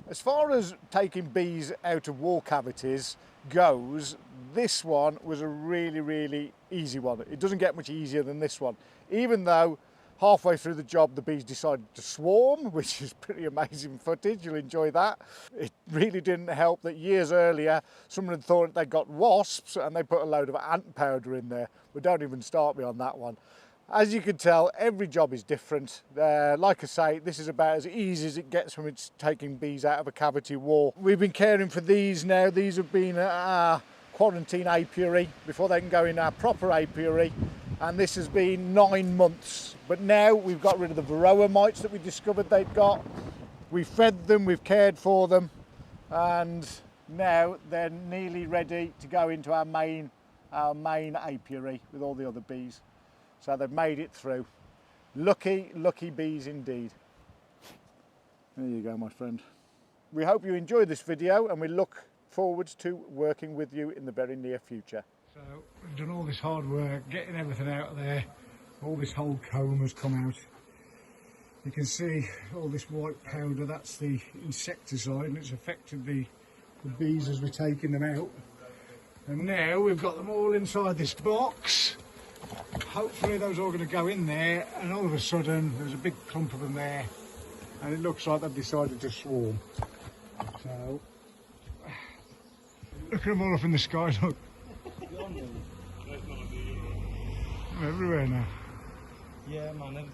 As far as taking bees out of wall cavities goes, this one was a really easy one. It doesn't get much easier than this one, even though halfway through the job the bees decided to swarm, which is pretty amazing footage. You'll enjoy that. It really didn't help that years earlier someone had thought they got wasps and they put a load of ant powder in there. But don't even start me on that one. As you can tell, every job is different. Like I say, this is about as easy as it gets when it's taking bees out of a cavity wall. We've been caring for these now. These have been at our quarantine apiary before they can go in our proper apiary. And this has been 9 months. But now we've got rid of the varroa mites that we discovered they'd got. We've fed them, we've cared for them. And now they're nearly ready to go into our main apiary with all the other bees. So they've made it through. Lucky bees indeed. There you go, my friend. We hope you enjoyed this video and we look forward to working with you in the very near future. So we've done all this hard work, getting everything out of there. All this whole comb has come out. You can see all this white powder, that's the insecticide, and it's affected the bees as we're taking them out. And now we've got them all inside this box. Hopefully those are all going to go in there, and all of a sudden there's a big clump of them there and it looks like they've decided to swarm. So look at them all up in the sky, look. I'm everywhere now. Yeah, man.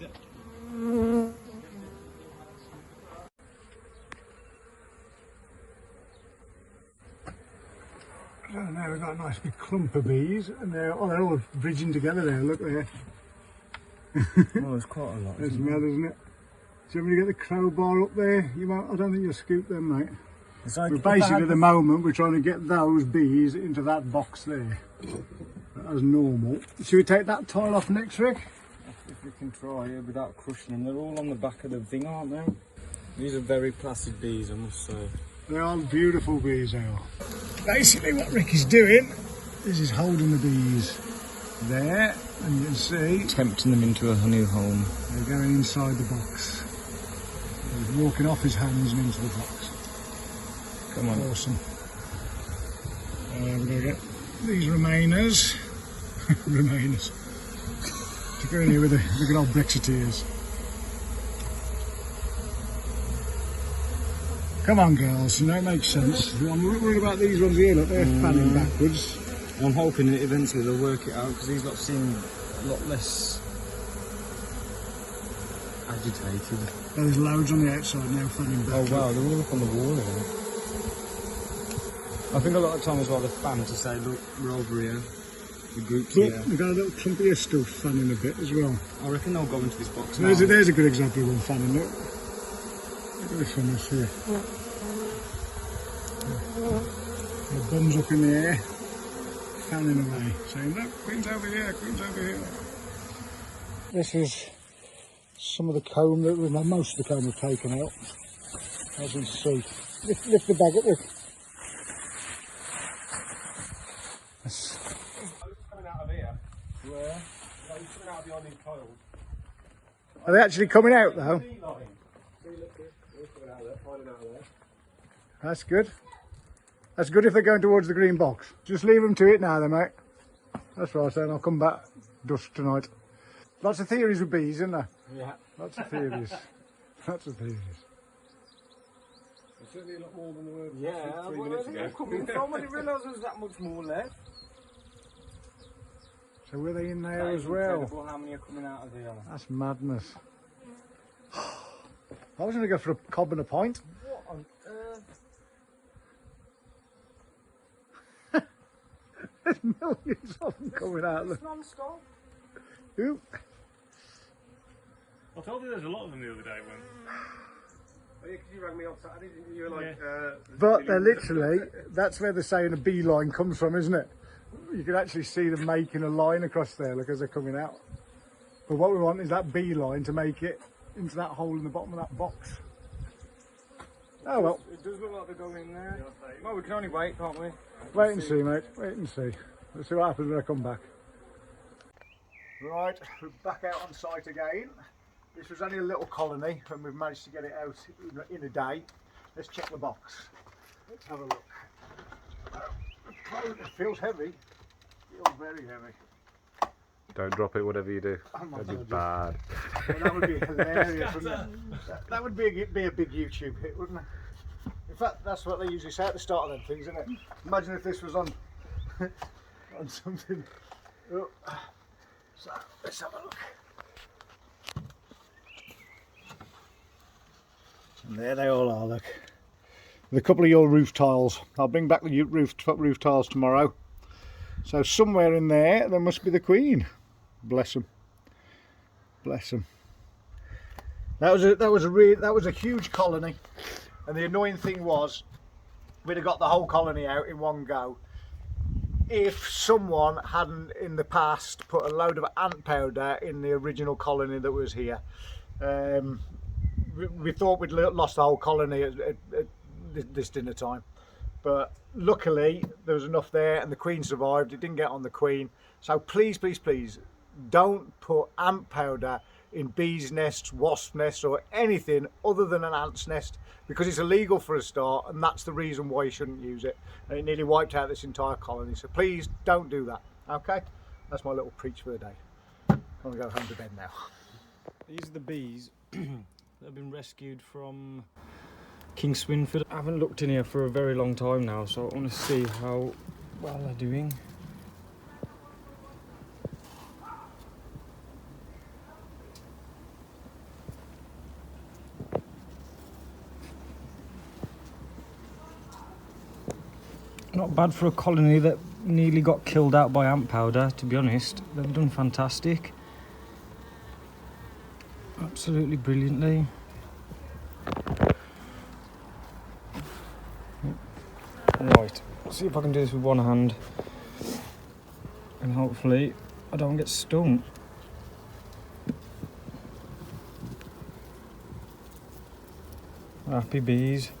So now we've got a nice big clump of bees, and they're all bridging together there, look there. Oh, there's quite a lot. There's mad, isn't it? Do you want me to get the crowbar up there? You won't, I don't think you'll scoop them, mate. Like, we're basically at the moment we're trying to get those bees into that box there. As normal. Should we take that tile off next, Rick? If we can try without crushing them. They're all on the back of the thing, aren't they? These are very placid bees, I must say. They are beautiful bees, they are. Basically what Rick is doing is he's holding the bees there, and you can see Tempting them into a new home. they're going inside the box. He's walking off his hands and into the box. Come on. Awesome. We're going to get these remainers. Remainers. To go in here with the good old Brexiteers. Come on, girls, you know, it makes sense. I'm worried about these ones here, look, they're fanning backwards. I'm hoping that eventually they'll work it out, because these lot seem a lot less agitated. Oh, there's loads on the outside now fanning back. Oh wow, they're all up on the wall here. I think a lot of times while they're fanned to say, look, we're over here, the group's Look, here. we've got a little clump here still fanning a bit as well. I reckon they'll go into this box now. There's a good example of one fanning, look. Look at this one, this here. The bum's up in the air, fanning away, saying, look, Queen's over here, Queen's over here. This is some of the comb that most of the comb we've taken out, as you can see. Lift the bag up, look. That's Coming out of here. Where? Coming out behind these tiles. Are they actually coming out though? That's good. That's good if they're going towards the green box. Just leave them to it now then, mate. That's right then, I'll come back dusk tonight. Lots of theories with bees, isn't there? Yeah. Lots of theories. Lots of theories. There's certainly a lot more than there were 3 minutes ago. Coming from, I didn't realise there was that much more left. So were they in there as well? Incredible how many are coming out of here. That's madness. I was going to go for a cob and a pint. What on earth? There's millions of them coming out. It's non-stop. Ooh. I told you there's a lot of them the other day when. Oh, yeah, 'cause you rang me on Saturday, didn't you? You were like, But they're literally, that's where they're saying a bee line comes from, isn't it? You can actually see them making a line across there, look, as they're coming out. But what we want is that bee line to make it into that hole in the bottom of that box. Oh well. It does look like they're going in there. Well, we can only wait, can't we? Wait and see, mate. Wait and see. Let's see what happens when I come back. Right, we're back out on site again. This was only a little colony and we've managed to get it out in a day. let's check the box. Let's have a look. It feels heavy. Feels very heavy. Don't drop it, whatever you do. Oh That'd be bad. Well, that would be hilarious, wouldn't it? That would be a big YouTube hit, wouldn't it? In fact, that's what they usually say at the start of them things, isn't it? Imagine if this was on on something. Oh. So let's have a look. And there they all are, look. With a couple of your roof tiles. I'll bring back the roof tiles tomorrow. So somewhere in there must be the Queen. Bless them. Bless them. That was a huge colony, and the annoying thing was we'd have got the whole colony out in one go if someone hadn't in the past put a load of ant powder in the original colony that was here. We thought we'd lost the whole colony at this dinner time, but luckily there was enough there and the Queen survived. It didn't get on the Queen. So please, please, please don't put ant powder in bees' nests, wasp nests or anything other than an ant's nest, because it's illegal for a start, and that's the reason why you shouldn't use it. And it nearly wiped out this entire colony. So please don't do that. Okay, that's my little preach for the day. I'm gonna go home to bed now. These are the bees that have been rescued from King Swinford. I haven't looked in here for a very long time now, so I want to see how well they're doing. Not bad for a colony that nearly got killed out by ant powder, to be honest. They've done fantastic. Absolutely brilliantly. Right, see if I can do this with one hand. And hopefully I don't get stung. Happy bees.